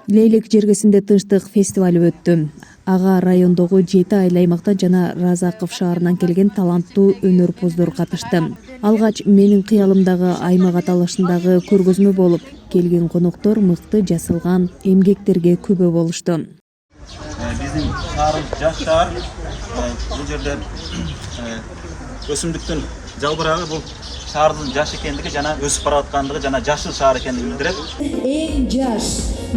Лейлек жергесинде тынчтык фестивали өттү. Ага райондогу 7 айыл аймактан жана Разаков шаарынан келген таланттуу өнөрпоздор катышты. Алгач менин кыялымдагы аймак аталышындагы көргөзмө болуп, келген коноктор мыкты жасалган эмгектерге күбө болушту. Биздин шаарыбыз жаш шаар. Бул жерде өсүмдүктүн жалбырагы бул шаардын жаш экендиги жана өсүп бараткандыгы жана жашыл шаар экендигин билдирет. Эң жаш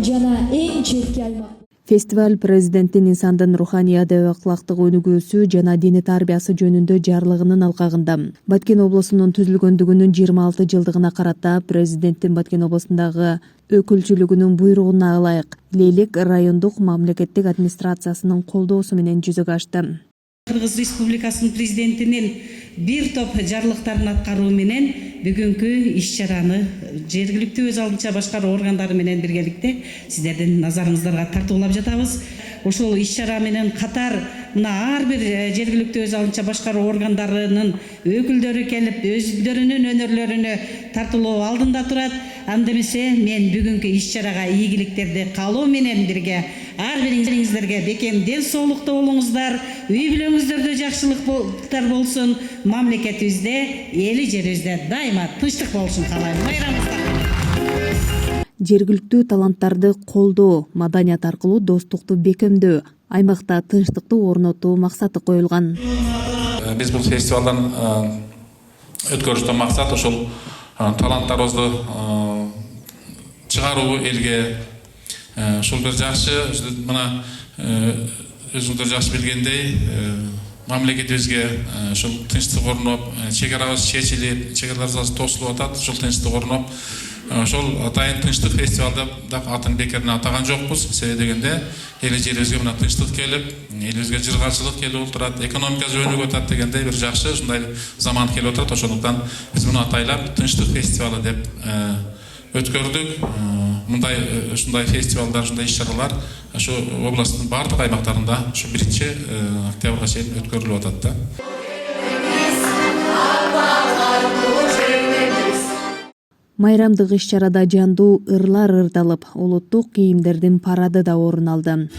жана эң четки аймак. Фестиваль президенттин инсандын руханий адабий акылактык өнүгүүсү жана диний тарбиясы жөнүндө жарлыгынын алкагында. Баткен облусунун түзүлгөндүгүнүн 26 жылдыгына карата президенттин Баткен облусундагы өкүлчүлүгүнүн буйругуна ылайык Лейлек райондук мамлекеттик администрациясынын колдоосу менен жүзөгө ашты. Кыргыз Республикасынын президентинин бир топ жарлыктарын аткаруу менен бүгүнкү иш-чараны жергиликтүү өз алдынча башкаруу органдары менен биргеликте сиздердин назарыңыздарга тартуулап жатабыз. Ошол иш-чара менен катар мына ар бир жергиликтүү өз алдынча башкаруу органдарынын өкүлдөрү келип өздөрүнүн өнөрлөрүнө тартуулоо алдында турат. Анда эмесе мен бүгүнкү иш-чарага ийгиликтерди каалоо менен бирге ар бириңиздерге бекем ден соолукта болуңуздар, үй бүлөңүздөрдө жакшылыктар болсун, мамлекетибизде, эли жерибизде дайыма тынчтык болушун каалайм. Жергиликтүү таланттарды колдоо, маданият аркылуу достукту бекемдөө, аймакта тынчтыкты орнотуу максаты коюлган. Биз бул фестивалдан өткөрүштөн максат ошол таланттарыбызды чыгаруу элге. Ушул бир жакшы мына өзүңүздөр жакшы билгендей мамлекетибизге ушул тынчтык орноп, чек-арабыз чечилип, чек-араларыбыз тосулуп атат. Ушул тынчтык орноп, ошол атайын тынчтык фестивалда да атын бекерден атаган жокпуз. Себеби дегенде эл жерибизге мына тынчтык келип, элибизге жыргалчылык келип отурат, экономикасы өнүгүп атат дегенде бир жакшы ушундай заман келип отурат. Ошондуктан биз муну атайлап тынчтык фестивалы деп өткөрдүк. Ушундай фестивалдар, ушундай иш-чаралар ошо областтын бардык аймактарында ушу 1-октябрга чейин өткөрүлүп атат да. Майрамдык иш-чарада жандуу ырлар ырдалып, улуттук кийимдердин парады да орун алды.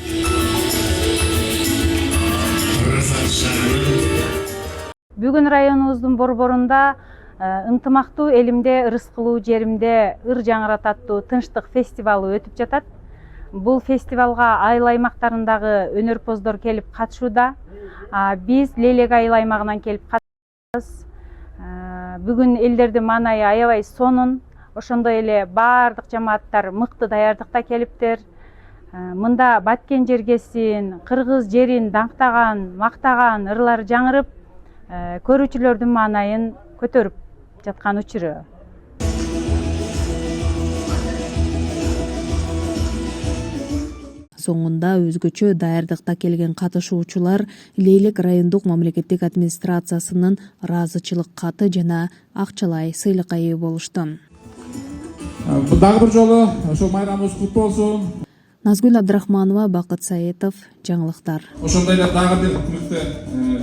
Бүгүн районубуздун борборунда ынтымактуу элимде ырыс кылуу жеримде ыр жаңырат аттуу тынчтык фестивалы өтүп жатат. Бул фестивалга айыл аймактарындагы өнөрпоздор келип катышууда. Биз Лейлек айыл аймагынан келип катышабыз. Бүгүн элдердин маанайы аябай сонун. Ошондой эле баардык жамааттар мыкты даярдыкта келиптер. Мында Баткен жергесин, кыргыз жерин даңктаган, мактаган ырлар жаңырып, көрүүчүлөрдүн маанайын көтөрүп жаткан учуру. Соңунда өзгөчө даярдыкта келген катышуучулар Лейлек райондук мамлекеттик администрациясынын ыраазычылык каты жана акчалай сыйлыкка ээ болушту. Дагы бир жолу ошол майрамыбыз куттуу болсун. Назгүл Абдрахманова, Бакыт Саетов, жаңылыктар. Ошондой эле дагы бир